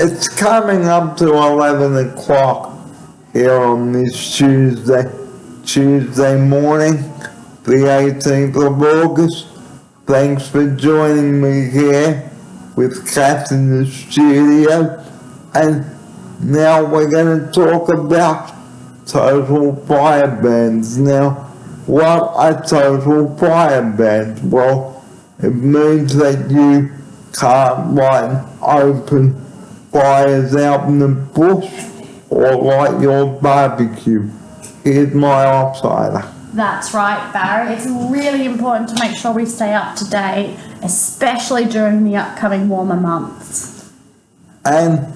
It's coming up to 11 o'clock here on this Tuesday morning, the 18th of August. Thanks for joining me here with Kath in the studio. And now we're going to talk about total fire bans. Now, what are total fire bans? Well, it means that you can't light open fires out in the bush or light your barbecue. Here's my offsider. That's right, Barry. It's really important to make sure we stay up to date, especially during the upcoming warmer months. And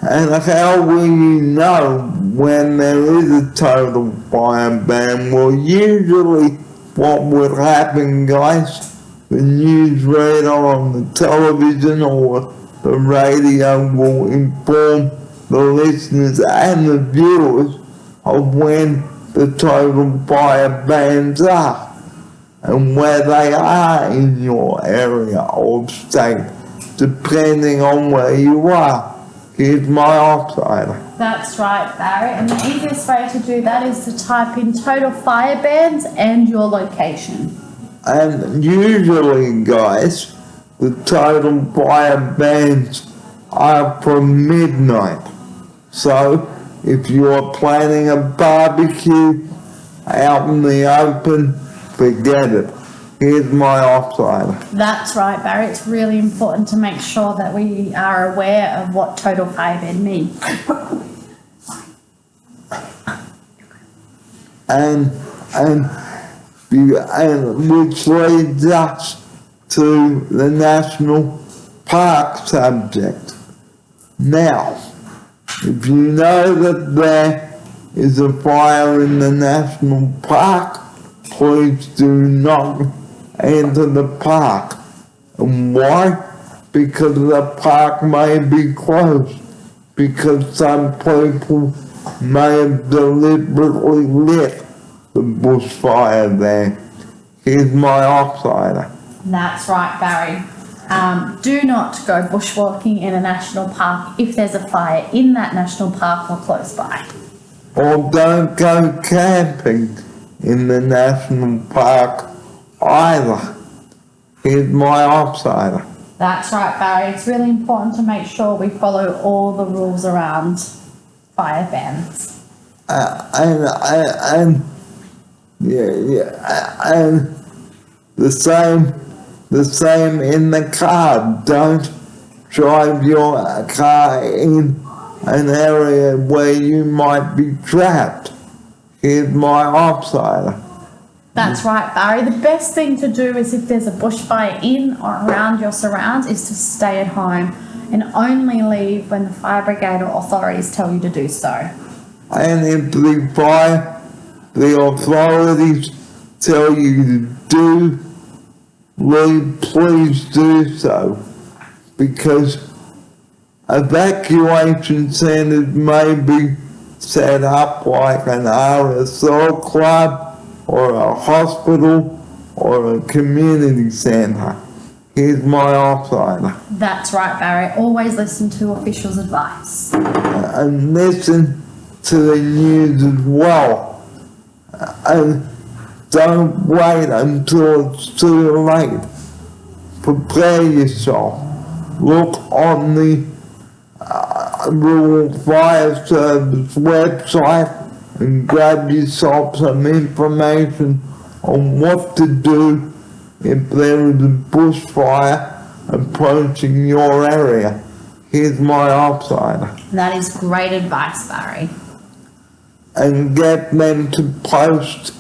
how will you know when there is a total fire ban? Well, usually what would happen, guys, the news reader on the television or the radio will inform the listeners and the viewers of when the total fire bans are and where they are in your area or state, depending on where you are. Here's my offsider. That's right, Barry. And the easiest way to do that is to type in total fire bans and your location. And usually, guys, the total fire bans are from midnight. So, if you're planning a barbecue out in the open, forget it. Here's my offsider. That's right, Barry. It's really important to make sure that we are aware of what total fire ban means. And which leads us to the national park subject. Now, if you know that there is a fire in the national park, please do not enter the park. And why? Because the park may be closed, because some people may have deliberately lit the bushfire there. Here's my offsider. That's right, Barry. Do not go bushwalking in a national park if there's a fire in that national park or close by. Or don't go camping in the national park either. Here's my offsider. That's right, Barry. It's really important to make sure we follow all the rules around fire bans. And the same in the car. Don't drive your car in an area where you might be trapped. Here's my offsider. That's right, Barry. The best thing to do is if there's a bushfire in or around your surrounds is to stay at home and only leave when the fire brigade or authorities tell you to do so. And if the authorities tell you to leave, please do so, because evacuation centers may be set up like an RSL club or a hospital or a community center. Here's my offsider. That's right, Barry. Always listen to officials' advice. And listen to the news as well. And don't wait until it's too late. Prepare yourself. Look on the Rural Fire Service website and grab yourself some information on what to do if there is a bushfire approaching your area. Here's my offsider. That is great advice, Barry. And get them to post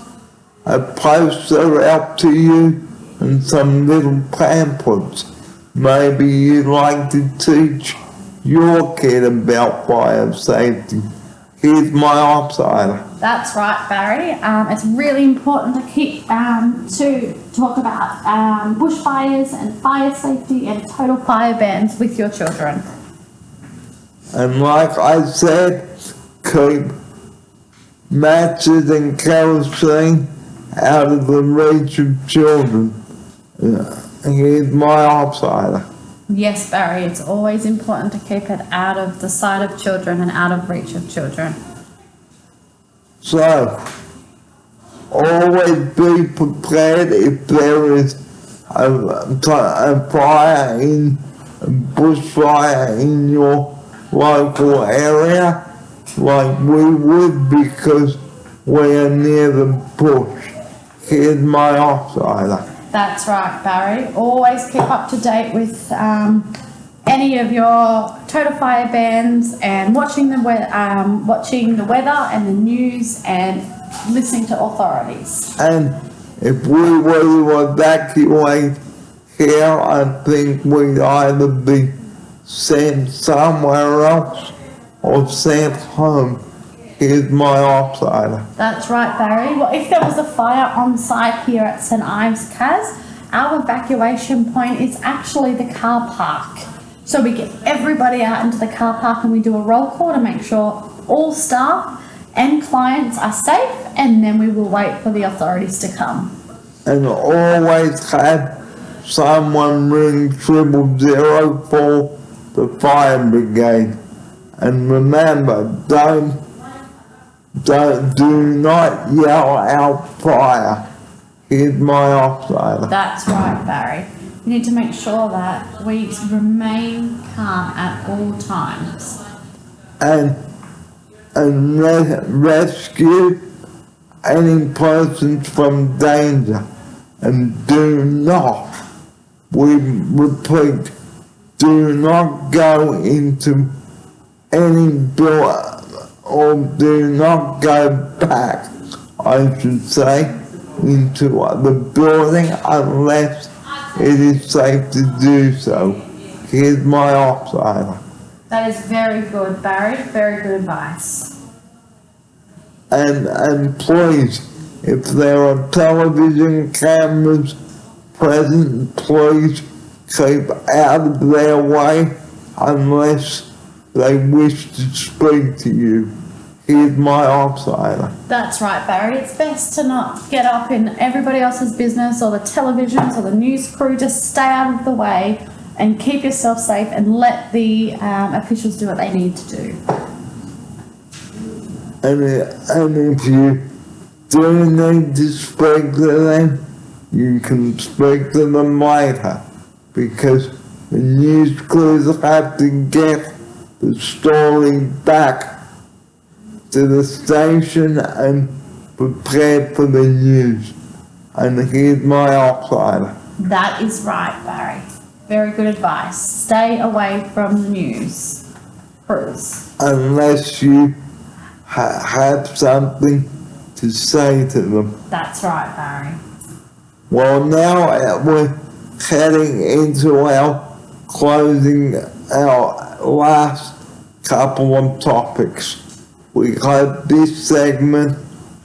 a poster out to you and some little pamphlets. Maybe you'd like to teach your kid about fire safety. Here's my offsider. That's right, Barry. It's really important to keep to talk about bushfires and fire safety and total fire bans with your children. And like I said, keep matches and kerosene out of the reach of children. Here's my offsider. Yes, Barry, it's always important to keep it out of the sight of children and out of reach of children. So, always be prepared if there is a fire a bushfire in your local area, like we would because we are near the bush. Here's my offsider. That's right, Barry. Always keep up to date with any of your total fire bans and watching the weather and the news and listening to authorities. And if we were to evacuate here, I think we'd either be sent somewhere else or sent home. Here's my offsider. That's right, Barry. Well, if there was a fire on site here at St Ives Cas, our evacuation point is actually the car park. So we get everybody out into the car park and we do a roll call to make sure all staff and clients are safe, and then we will wait for the authorities to come. And always have someone ring 000 for the fire brigade. And remember, do not yell out fire. Here's my offsider. That's right, Barry. We need to make sure that we remain calm at all times. And rescue any persons from danger. And do not, we repeat, do not go into any door, or do not go back, I should say, into the building unless it is safe to do so. Here's my offsider. That is very good, Barry. Very good advice. And please, if there are television cameras present, please keep out of their way unless they wish to speak to you. Here's my offsider. That's right, Barry. It's best to not get up in everybody else's business or the televisions or the news crew. Just stay out of the way and keep yourself safe and let the officials do what they need to do. And if you do need to speak to them, you can speak to them later, because the news crews have to get the story back to the station and prepare for the news. And here's my offsider. That is right, Barry. Very good advice. Stay away from the news crews. Unless you have something to say to them. That's right, Barry. Well, now we're heading into our closing, our last couple of topics. We hope this segment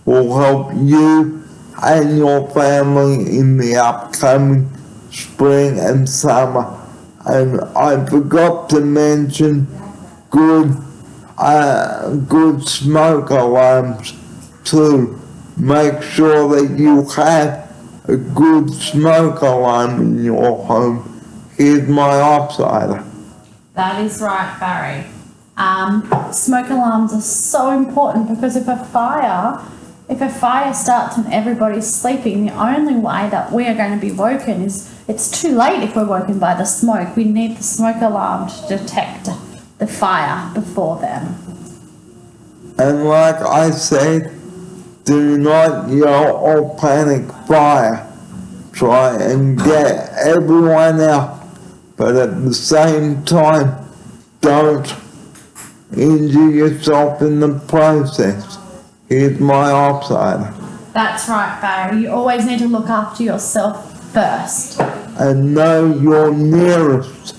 will help you and your family in the upcoming spring and summer. And I forgot to mention good smoke alarms too. Make sure that you have a good smoke alarm in your home. Here's my offsider. That is right, Barry. Smoke alarms are so important because if a fire starts and everybody's sleeping, the only way that we are going to be woken is, it's too late if we're woken by the smoke. We need the smoke alarm to detect the fire before then. And like I said, do not yell or panic fire. Try and get everyone out, but at the same time, don't injure yourself in the process. Here's my offsider. That's right, Barry. You always need to look after yourself first. And know your nearest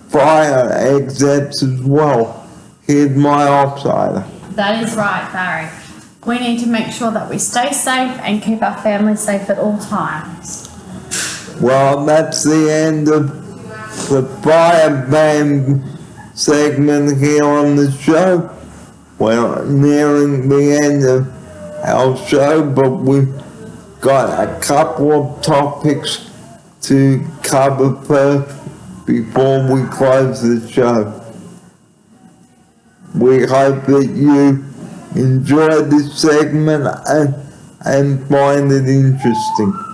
fire exits as well. Here's my offsider. That is right, Barry. We need to make sure that we stay safe and keep our family safe at all times. Well, that's the end of the fire ban segment here on the show. We're nearing the end of our show, but we've got a couple of topics to cover first before we close the show. We hope that you enjoy this segment and find it interesting.